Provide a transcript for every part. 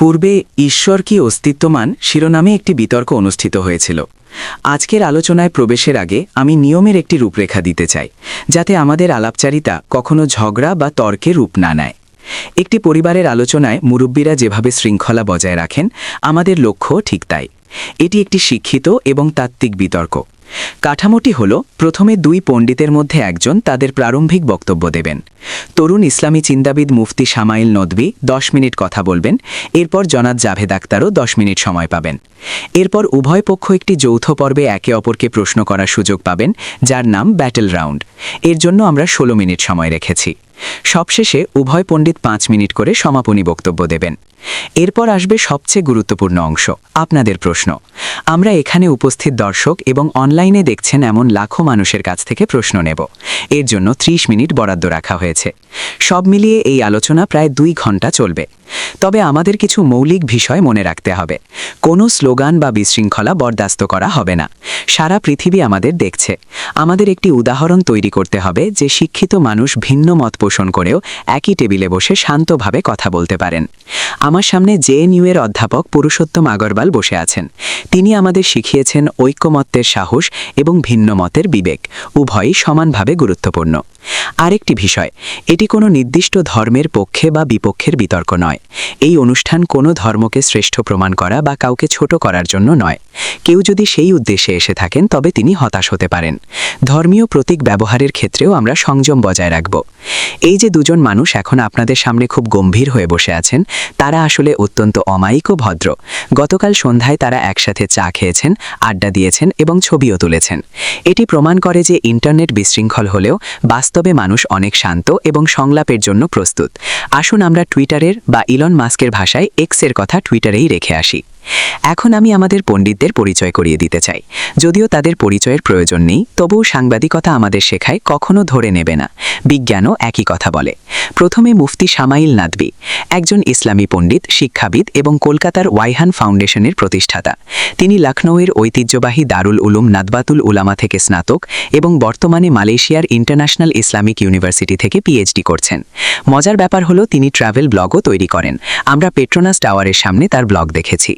পূর্বে ঈশ্বর কি অস্তিত্বমান শিরোনামে একটি বিতর্ক অনুষ্ঠিত হয়েছিল। আজকের আলোচনায় প্রবেশের আগে আমি নিয়মের একটি রূপরেখা দিতে চাই, যাতে আমাদের আলাপচারিতা কখনো ঝগড়া বা তর্কে রূপ না নেয়। একটি পরিবারের আলোচনায় মুরব্বীরা যেভাবে শৃঙ্খলা বজায় রাখেন, আমাদের লক্ষ্য ঠিক তাই। এটি একটি শিক্ষিত এবং তাত্ত্বিক বিতর্ক। কাঠামোটি হল, প্রথমে দুই পণ্ডিতের মধ্যে একজন তাদের প্রারম্ভিক বক্তব্য দেবেন। তরুণ ইসলামী চিন্তাবিদ মুফতি শামাইল নদভী 10 মিনিট কথা বলবেন। এরপর জনাব জাভেদ আখতারও 10 মিনিট সময় পাবেন। এরপর উভয় পক্ষ একটি যৌথ পর্বে একে অপরকে প্রশ্ন করার সুযোগ পাবেন, যার নাম ব্যাটল রাউন্ড। এর জন্য আমরা 16 মিনিট সময় রেখেছি। সবশেষে উভয় পণ্ডিত 5 মিনিট করে সমাপনী বক্তব্য দেবেন। এরপর আসবে সবচেয়ে গুরুত্বপূর্ণ অংশ, আপনাদের প্রশ্ন। আমরা এখানে উপস্থিত দর্শক এবং অনলাইনে দেখছেন এমন লাখো মানুষের কাছ থেকে প্রশ্ন নেব। এর জন্য 30 মিনিট বরাদ্দ রাখা হয়েছে। সব মিলিয়ে এই আলোচনা প্রায় 2 ঘন্টা চলবে। তবে আমাদের কিছু মৌলিক বিষয় মনে রাখতে হবে। কোনো স্লোগান বা বিশৃঙ্খলা বরদাস্ত করা হবে না। সারা পৃথিবী আমাদের দেখছে। আমাদের একটি উদাহরণ তৈরি করতে হবে যে শিক্ষিত মানুষ ভিন্ন মত পোষণ করেও একই টেবিলে বসে শান্তভাবে কথা বলতে পারেন। আমার সামনে জেএনইউ এর অধ্যাপক পুরুষোত্তম আগরওয়াল বসে আছেন। তিনি আমাদের শিখিয়েছেন ঐক্যমত্যের সাহস এবং ভিন্ন মতের বিবেক উভয়ই সমানভাবে গুরুত্বপূর্ণ। আরেকটি বিষয়, এটি কোনো নির্দিষ্ট ধর্মের পক্ষে বা বিপক্ষের বিতর্ক নয়। এই অনুষ্ঠান কোনো ধর্মকে শ্রেষ্ঠ প্রমাণ করা বা কাউকে ছোট করার জন্য নয়। কেউ যদি সেই উদ্দেশ্যে এসে থাকেন, তবে তিনি হতাশ হতে পারেন। ধর্মীয় প্রতীক ব্যবহারের ক্ষেত্রেও আমরা সংযম বজায় রাখব। এই যে দুজন মানুষ এখন আপনাদের সামনে খুব গম্ভীর হয়ে বসে আছেন, তারা আসলে অত্যন্ত অমায়িক ও ভদ্র। গতকাল সন্ধ্যায় তারা একসাথে চা খেয়েছেন, আড্ডা দিয়েছেন এবং ছবিও তুলেছেন। এটি প্রমাণ করে যে ইন্টারনেট বিশৃঙ্খল হলেও বাস্তবে মানুষ অনেক শান্ত এবং সংলাপের জন্য প্রস্তুত। আসুন আমরা টুইটারের বা ইলন মাস্কের ভাষায় এক্সের কথা টুইটারেই রেখে আসি। এখন আমি আমাদের পণ্ডিতদের পরিচয় করিয়ে দিতে চাই। যদিও তাদের পরিচয়ের প্রয়োজন নেই, তবুও সাংবাদিকতা আমাদের শেখায় কখনো ধরে নেবে না। বিজ্ঞানও একই কথা বলে। প্রথমে মুফতি শামাইল নদভী, একজন ইসলামী পণ্ডিত, শিক্ষাবিদ এবং কলকাতার ওয়াইহান ফাউন্ডেশনের প্রতিষ্ঠাতা। তিনি লখনৌয়ের ঐতিহ্যবাহী দারুল উলুম নাদওয়াতুল উলামা থেকে স্নাতক এবং বর্তমানে মালয়েশিয়ার ইন্টারন্যাশনাল ইসলামিক ইউনিভার্সিটি থেকে পিএইচডি করছেন। মজার ব্যাপার হলো, তিনি ট্রাভেল ব্লগও তৈরি করেন। আমরা পেট্রোনাস টাওয়ারের সামনে তার ব্লগ দেখেছি।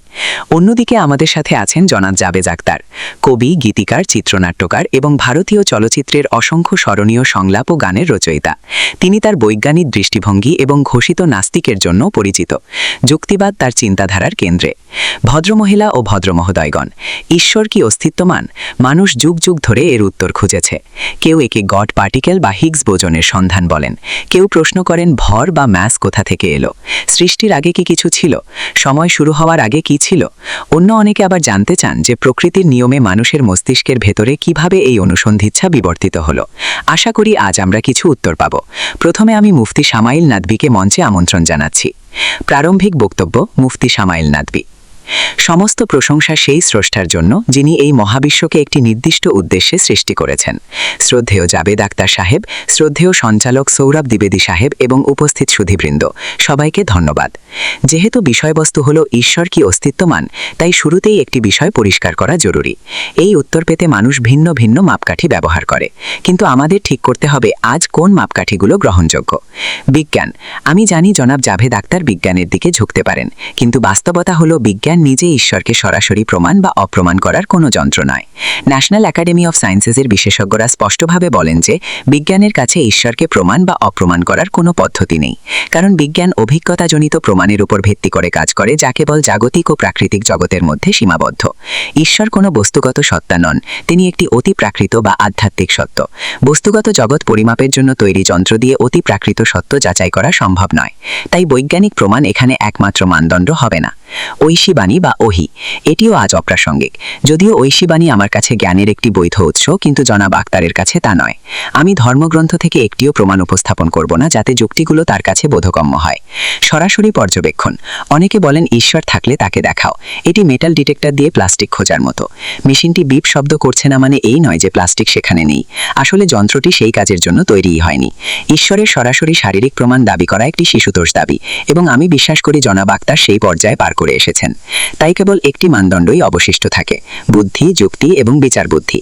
অন্যদিকে আমাদের সাথে আছেন জনাব জাভেদ আখতার, কবি, গীতিকার, চিত্রনাট্যকার এবং ভারতীয় চলচ্চিত্রের অসংখ্য স্মরণীয় সংলাপ ও গানের রচয়িতা। তিনি তার বৈজ্ঞানিক দৃষ্টিভঙ্গি এবং ঘোষিত নাস্তিকের জন্য পরিচিত। যুক্তিবাদ তার চিন্তাধারার কেন্দ্রে। ভদ্রমহিলা ও ভদ্রমহোদয়গণ, ঈশ্বর কি অস্তিত্বমান? মানুষ যুগ যুগ ধরে এর উত্তর খুঁজেছে। কেউ একে গড পার্টিকেল বা হিগস বোজনের সন্ধান বলেন। কেউ প্রশ্ন করেন, ভর বা ম্যাস কোথা থেকে এলো? সৃষ্টির আগে কি কিছু ছিল? সময় শুরু হওয়ার আগে কি ছিল? অন্য অনেকে আবার জানতে চান যে প্রকৃতির নিয়মে মানুষের মস্তিষ্কের ভেতরে কিভাবে এই অনুসন্ধিচ্ছা বিবর্তিত হলো। আশা করি আজ আমরা কিছু উত্তর পাব। প্রথমে আমি মুফতি শামাইল নদভীকে মঞ্চে আমন্ত্রণ জানাচ্ছি। প্রারম্ভিক বক্তব্য, মুফতি শামাইল নদভী। সমস্ত প্রশংসা সেই স্রষ্টার জন্য, যিনি এই মহাবিশ্বকে একটি নির্দিষ্ট উদ্দেশ্যে সৃষ্টি করেছেন। শ্রদ্ধেয় জাভেদ আখতার সাহেব, শ্রদ্ধেয় সঞ্চালক সৌরভ দ্বিবেদী সাহেব এবং উপস্থিত সুধীবৃন্দ, সবাইকে ধন্যবাদ। যেহেতু বিষয়বস্তু হলো ঈশ্বর কি অস্তিত্বমান, তাই শুরুতেই একটি বিষয় পরিষ্কার করা জরুরি। এই উত্তর পেতে মানুষ ভিন্ন ভিন্ন মাপকাঠি ব্যবহার করে, কিন্তু আমাদের ঠিক করতে হবে আজ কোন মাপকাঠিগুলো গ্রহণযোগ্য। বিজ্ঞান। আমি জানি জনাব জাভেদ আখতার বিজ্ঞানের দিকে ঝুঁকতে পারেন, কিন্তু বাস্তবতা হলো বিজ্ঞান নিজে ঈশ্বরকে সরাসরি প্রমাণ বা অপ্রমাণ করার কোনো যন্ত্র নয়। ন্যাশনাল একাডেমি অফ সায়েন্সেসের বিশেষজ্ঞরা স্পষ্টভাবে বলেন যে বিজ্ঞানের কাছে ঈশ্বরকে প্রমাণ বা অপ্রমাণ করার কোনো পদ্ধতি নেই, কারণ বিজ্ঞান অভিজ্ঞতাজনিত প্রমাণের উপর ভিত্তি করে কাজ করে, যা কেবল জাগতিক ও প্রাকৃতিক জগতের মধ্যে সীমাবদ্ধ। ঈশ্বর কোনো বস্তুগত সত্তা নন, তিনি একটি অতি প্রাকৃত বা আধ্যাত্মিক সত্য। বস্তুগত জগৎ পরিমাপের জন্য তৈরি যন্ত্র দিয়ে অতি প্রাকৃত সত্য যাচাই করা সম্ভব নয়। তাই বৈজ্ঞানিক প্রমাণ এখানে একমাত্র মানদণ্ড হবে না। ঐশীবাণী বা ওহি, এটিও আজ অপ্রাসঙ্গিক। যদিও ঐশীবাণী আমার কাছে জ্ঞানের একটি বৈধ উৎস, কিন্তু জনাব আখতারের কাছে তা নয়। আমি ধর্মগ্রন্থ থেকে একটিও প্রমাণ উপস্থাপন করব না, যাতে যুক্তিগুলো তার কাছে বোধগম্য হয়। সরাসরি পর্যবেক্ষণ। অনেকে বলেন ঈশ্বর থাকলে তাকে দেখাও। এটি মেটাল ডিটেক্টর দিয়ে প্লাস্টিক খোঁজার মতো। মেশিনটি বিপ শব্দ করছে না মানে এই নয় যে প্লাস্টিক সেখানে নেই। আসলে যন্ত্রটি সেই কাজের জন্য তৈরিই হয়নি। ঈশ্বরের সরাসরি শারীরিক প্রমাণ দাবি করা একটি শিশুতোষ দাবি, এবং আমি বিশ্বাস করি জনাব আখতার সেই পর্যায়ে পার করে এসেছেন। তাই কেবল একটি মানদণ্ডই অবশিষ্ট থাকে, বুদ্ধি, যুক্তি এবং বিচার বুদ্ধি।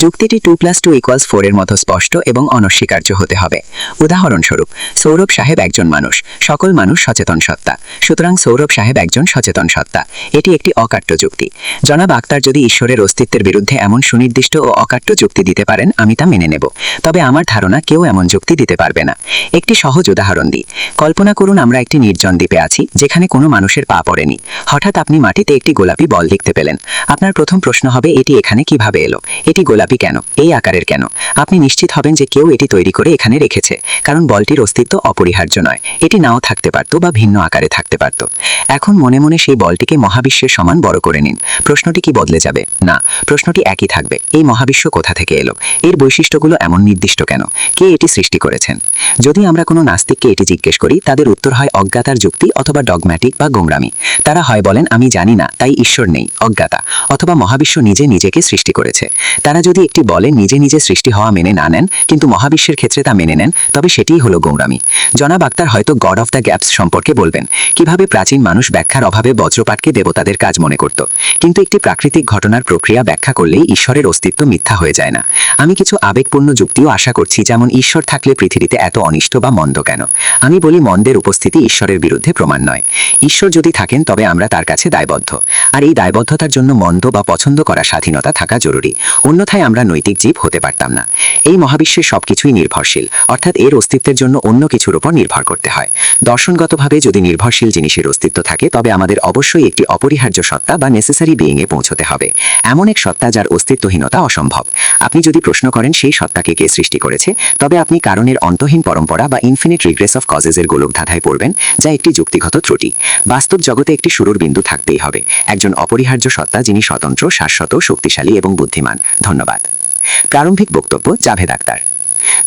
যুক্তিটি 2+2=4 এর মতো স্পষ্ট এবং অনস্বীকার্য হতে হবে। উদাহরণস্বরূপ, সৌরভ সাহেব একজন মানুষ, সকল মানুষ সচেতন সত্তা, সুতরাং সৌরভ সাহেব একজন সচেতন সত্তা। এটি একটি অকাট্য যুক্তি। জনাব আক্তার যদি ঈশ্বরের অস্তিত্বের বিরুদ্ধে এমন সুনির্দিষ্ট ও অকাট্য যুক্তি দিতে পারেন, আমি তা মেনে নেব। তবে আমার ধারণা কেউ এমন যুক্তি দিতে পারবে না। একটি সহজ উদাহরণ দিই। কল্পনা করুন আমরা একটি নির্জন দ্বীপে আছি, যেখানে কোনো মানুষের পা পড়েনি। হঠাৎ আপনি মাটিতে একটি গোলাপি বল দেখতে পেলেন। আপনার প্রথম প্রশ্ন হবে, এটি এখানে কিভাবে এলো? এটি গোলাপি কেন? এই আকারের কেন? আপনি নিশ্চিত হবেন যে কেউ এটি তৈরি করে এখানে রেখেছে, কারণ বলটির অস্তিত্ব অপরিহার্য নয়। এটি নাও থাকতে পারত বা ভিন্ন আকারে থাকতে পারত। এখন মনে মনে সেই বলটিকে মহাবিশ্বের সমান বড় করে নিন। প্রশ্নটি কি বদলে যাবে? না, প্রশ্নটি একই থাকবে। এই মহাবিশ্ব কোথা থেকে এলো? এর বৈশিষ্ট্যগুলো এমন নির্দিষ্ট কেন? কে এটি সৃষ্টি করেছেন? যদি আমরা কোনো নাস্তিককে এটি জিজ্ঞেস করি, তাদের উত্তর হয় অজ্ঞাতার যুক্তি অথবা ডগম্যাটিক বা গোমরামি। তারা হয় বলেন আমি জানি না, তাই ঈশ্বর নেই, অজ্ঞাতা, অথবা মহাবিশ্ব নিজে নিজেকে সৃষ্টি করেছে। তারা যদি একটি বলে নিজে নিজে সৃষ্টি হওয়া মেনে না নেন, কিন্তু মহাবিশ্বের ক্ষেত্রে তা মেনে নেন, তবে সেটিই হলো গোমরামি। জনাব আক্তার হয়তো গড অফ দ্য গ্যাপস সম্পর্কে বলবেন, কিভাবে প্রাচীন মানুষ ব্যাখ্যার অভাবে বজ্রপাতকে দেবতাদের কাজ মনে করত। কিন্তু একটি প্রাকৃতিক ঘটনার প্রক্রিয়া ব্যাখ্যা করলেই ঈশ্বরের অস্তিত্ব মিথ্যা হয়ে যায় না। আমি কিছু আবেগপূর্ণ যুক্তিও আশা করছি, যেমন ঈশ্বর থাকলে পৃথিবীতে এত অনিষ্ট বা মন্দ কেন? আমি বলি মন্দের উপস্থিতি ঈশ্বরের বিরুদ্ধে প্রমাণ নয়। ঈশ্বর যদি থাকেন তবে আমরা তার কাছে দায়বদ্ধ, আর এই দায়বদ্ধতার জন্য মন্দ বা পছন্দ করা স্বাধীনতা থাকা জরুরি। অন্যথায় আমরা নৈতিক জীব হতে পারতাম না। এই মহাবিশ্বের সবকিছুই নির্ভরশীল, অর্থাৎ এর অস্তিত্বের জন্য অন্য কিছুর উপর নির্ভর করতে হয়। দর্শনগতভাবে যদি নির্ভরশীল জিনিসের অস্তিত্ব থাকে, তবে আমাদের অবশ্যই একটি অপরিহার্য সত্তা বা নেসেসারি বিইংয়ে পৌঁছতে হবে, এমন এক সত্তা যার অস্তিত্বহীনতা অসম্ভব। আপনি যদি প্রশ্ন করেন সেই সত্তাকে কে সৃষ্টি করেছে, তবে আপনি কারণের অন্তহীন পরম্পরা বা ইনফিনিট রিগ্রেস অফ কজেসের গোলকধাঁধায় পড়বেন, যা একটি যুক্তিগত ত্রুটি। বাস্তব জগতে একটি শুরুর বিন্দু থাকতেই হবে, একজন অপরিহার্য সত্তা যিনি স্বতন্ত্র, শাশ্বত, শক্তিশালী এবং বুদ্ধিমান। ধন্যবাদ। প্রারম্ভিক বক্তব্য জাভেদ আক্তার।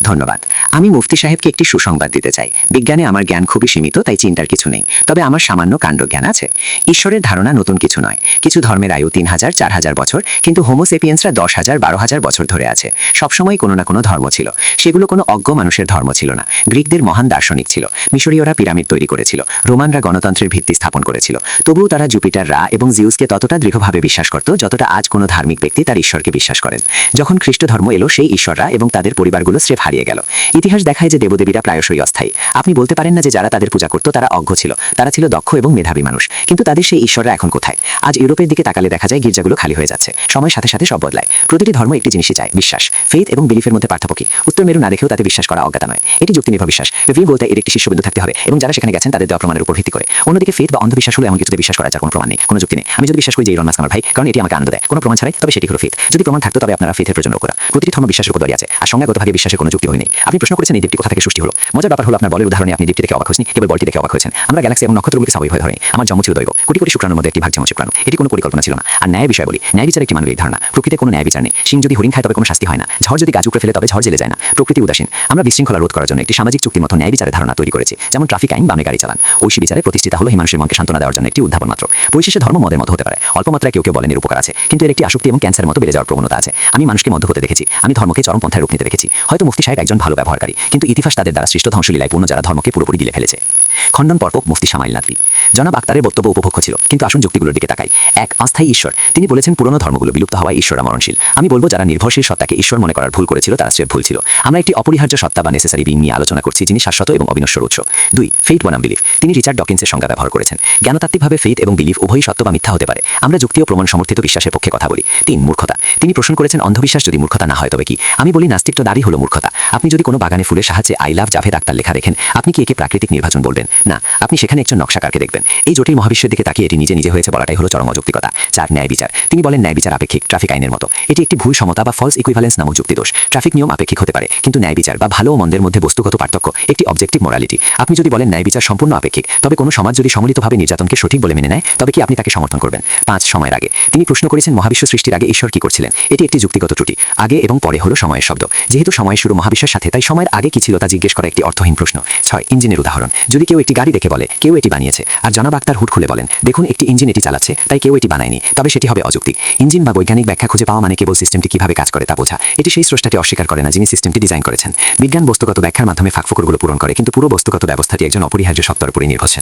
ধন্যবাদ। আমি মুফতি সাহেবকে একটি সুসংবাদ দিতে চাই। বিজ্ঞানে আমার জ্ঞান খুবই সীমিত, তাই চিন্তার কিছু নেই। তবে আমার সামান্য কাণ্ডজ্ঞান আছে। ঈশ্বরের ধারণা নতুন কিছু নয়। কিছু ধর্মের আয়ু 3000, 4000 বছর, কিন্তু হোমোসেপিয়েন্সরা 10,000, 12,000 বছর ধরে আছে। সবসময় কোনো না কোনো ধর্ম ছিল। সেগুলো কোনো অজ্ঞ মানুষের ধর্ম ছিল না। গ্রিকদের মহান দার্শনিক ছিল। মিশরীয়রা পিরামিড তৈরি করেছিল। রোমানরা গণতন্ত্রের ভিত্তি স্থাপন করেছিল। তবুও তারা জুপিটার, রা এবং জিউসকে ততটা দৃঢ়ভাবে বিশ্বাস করত যতটা আজ কোনো ধার্মিক ব্যক্তি তার ঈশ্বরকে বিশ্বাস করেন। যখন খ্রিস্ট ধর্ম এলো, সেই ঈশ্বররা এবং তাদের পরিবারগুলো স্রেফ হারিয়ে গেল। ইতিহাস দেখায় যে দেবদেবীরা প্রায়শই অস্থায়ী। আপনি বলতে পারেন না যে যারা তাদের পূজা করত তারা অজ্ঞ ছিল। তারা ছিল দক্ষ এবং মেধাবী মানুষ। কিন্তু তাদের সেই ঈশ্বররা এখন কোথায়? আজ ইউরোপের দিকে তাকালে দেখা যায় গির্জাগুলো খালি হয়ে যাচ্ছে। সময়ের সাথে সাথে সব বদলায়। প্রতিটি ধর্ম একটি জিনিসই চায়, বিশ্বাস। ফেইথ এবং বিলিফের মধ্যে পার্থক্য কি? উত্তর মেরু না দেখেও তাতে বিশ্বাস করা অজ্ঞতা নয়। এটি যুক্তি নির্ভর বিশ্বাস। রিভিউ বলতে এর একটি শীর্ষবিন্দু থাকতে হবে এবং যারা সেখানে গেছেন তাদের দেওয়া প্রমাণের উপর ভিত্তি করে। অন্যদিকে ফেইথ বা অন্ধবিশ্বাস হলো এমন কিছুতে বিশ্বাস করা যার কোনো প্রমাণ নেই, কোনো যুক্তি নেই। আমি যদি বিশ্বাস করি যে ইলন মাস্ক আমার ভাই, কারণ এটি আমাকে আনন্দ দেয়, কোনো প্রমাণ ছাড়াই, তবে সেটি হলো ফেইথ। যদি প্রমাণ থাকতো তবে আপনারা ফেইথের প্রয়োজন করা। প্রতিটি ধর্ম বিশ্বাসের উপর দাঁড়িয়ে আছে, আর সংজ্ঞাগতভাবে বিশ্বাসের কোনো যুক্তি হয়নি। আপনি প্রশ্ন করেছেন এই দ্বীপটি কোথা থেকে সৃষ্টি হলো। মজার ব্যাপার হলো আপনার বলের উদাহরণে আপনি দ্বীপটি দেখে অবাক হয়েছেন, কেবল বলটি দেখে অবাক হয়েছেন। আমরা গ্যালাক্সি এবং নক্ষত্রগুলিকে স্বাভাবিক ধরে। আমার জন্ম ছিল দৈব। কোটি কোটি শুক্রাণুর মধ্যে একটি ভাগ যেমন শুক্রাণু। এটি কোনো পরিকল্পনা ছিল না। আর ন্যায়ের বিষয় বলি, ন্যায় বিচার একটি মানবিক ধারণা। প্রকৃতিতে কোনো ন্যায় বিচার নেই। সিং যদি হরিণ খায় তবে কোনো শাস্তি হয় না। ঝড় যদি গাছ উপড়ে ফেলে তবে ঝড় জেলে যায় না। প্রকৃতি উদাসীন। আমরা বিশৃঙ্খলা রোধ করার জন্য একটি সামাজিক চুক্তির মতো ন্যায় বিচারের ধারণা তৈরি করেছি, যেমন ট্রাফিক আইন, বামে গাড়ি চালান। ঐশী বিচারে প্রতিষ্ঠিত হলো হিমাংশুর মনকে সান্ত্বনা দেওয়ার জন্য একটি উদ্ভাবন মাত্র। পরিশেষে ধর্ম মদের মতো হতে পারে। অল্প মাত্রায় কেউ কেউ বলেন এর উপকার আছে, কিন্তু এর একটি আসক্তি এবং ক্যান্সারের মতো বেড়ে যাওয়ার প্রবণতা আছে। আমি মানুষকে মধ্য হতে দেখেছি। আমি ধর্মকে চরমপন্থায় রূপ নিতে দেখেছি। হয়তো মুফতি সাহেব একজন ভালো ব্যবহারকারী, কিন্তু ইতিহাস তাদের দ্বারা সৃষ্ট ধ্বংসলীলায় পূর্ণ যারা ধর্মকে পুরোপুরি গিলে ফেলেছে। খণ্ডন পর্ব মুফতি শামাইল নাদভী। জনাব আক্তারের বক্তব্য উপভোগ্য ছিল, কিন্তু আসুন যুক্তিগুলোর দিকে তাকাই। এক, অস্থায়ী ঈশ্বর। তিনি বলেছেন পুরনো ধর্মগুলো বিলুপ্ত হওয়ায় ঈশ্বররা মরণশীল। আমি বলবো যারা নির্ভরশীল সত্তাকে ঈশ্বর মনে করার ভুল করেছিল তারা স্রেফ ভুল ছিল। আমরা একটি অপরিহার্য সত্তা বা নেসেসারি বিং নিয়ে আলোচনা করছি, যিনি শাশ্বত এবং অবিনশ্বর উৎস। দুই, ফেইথ বনাম বিলিফ। তিনি রিচার্ড ডকিন্সের সংজ্ঞা ব্যবহার করেছেন। জ্ঞানতাত্ত্বিকভাবে ফেইথ এবং বিলিফ উভয়ই সত্য বা মিথ্যা হতে পারে। আমরা যুক্তি ও প্রমাণ সমর্থিত বিশ্বাসের পক্ষে কথা বলি। তিন, মূর্খতা। তিনি প্রশ্ন করেছেন অন্ধবিশ্বাস যদি মূর্খতা না হয় তবে কি? আমি বলি নাস্তিত্ব দাঁড়ই হলো মূর্খতা। আপনি যদি কোনো বাগানে ফুলের সাহায্যে আই লাভ জাভেদ আক্তার লেখা দেখেন, আপনি কি একে প্রাকৃতিক নির্বাচন বলবেন? না, আপনি সেখানে একজন নকশাকারকে দেখবেন। এই জটিল মহাবিশ্বের দিকে তাকিয়ে এটি নিজে নিজে হয়েছে বলাটাই হলো চরম অযৌক্তিকতা। চার, ন্যায় বিচার। তিনি বলেন ন্যায় বিচার আপেক্ষিক, ট্রাফিক আইনের মতো। এটি একটি ভুল সমতা বা ফলস ইকুইভ্যালেন্স নামক যুক্তিদোষ। ট্রাফিক নিয়ম আপেক্ষিক হতে পারে, কিন্তু ন্যায় বিচার বা ভালো ও মন্দের মধ্যে বস্তুগত পার্থক্য একটি অবজেক্টিভ মোরালিটি। আপনি যদি বলেন ন্যায় বিচার সম্পূর্ণ আপেক্ষিক, তবে কোনো সমাজ যদি সম্মিলিতভাবে নির্যাতনকে সঠিক বলে মেনে নেয়, তবে কি আপনি তাকে সমর্থন করবেন? পাঁচ, সময়ের আগে। তিনি প্রশ্ন করেছেন মহাবিশ্ব সৃষ্টির আগে ঈশ্বর কি করছিলেন? এটি একটি যুক্তিগত ত্রুটি। আগে এবং পরে হলো সময়ের শব্দ। যেহেতু সময়ের শুরু মহাবিশ্বের সাথে, তাই সময়ের আগে কি ছিল তা জিজ্ঞেস করা একটি অর্থহীন প্রশ্ন। ছয়, ইঞ্জিনের উদাহরণ। যদি কেউ একটি গাড়ি দেখে বলে কেউ এটি বানিয়েছে, আর জনাব আক্তার হুট খুলে বলেন দেখুন একটি ইঞ্জিন এটি চালাচ্ছে, তাই কেউ এটি বানায়নি, তবে সেটি হবে অযৌক্তিক। ইঞ্জিন বা বৈজ্ঞানিক ব্যাখ্যা খুঁজে পাওয়া মানে কেবল সিস্টেমটি কিভাবে কাজ করে তা বোঝা। এটি সেই স্রষ্টাকে অস্বীকার করে না যিনি সিস্টেমটি ডিজাইন করেছেন। বিজ্ঞান বস্তুগত ব্যাখ্যার মাধ্যমে ফাঁকফোকরগুলো পূরণ করে, কিন্তু পুরো বস্তুগত ব্যবস্থাটি একজন অপরিহার্য সত্তার উপরে নির্ভরশীল।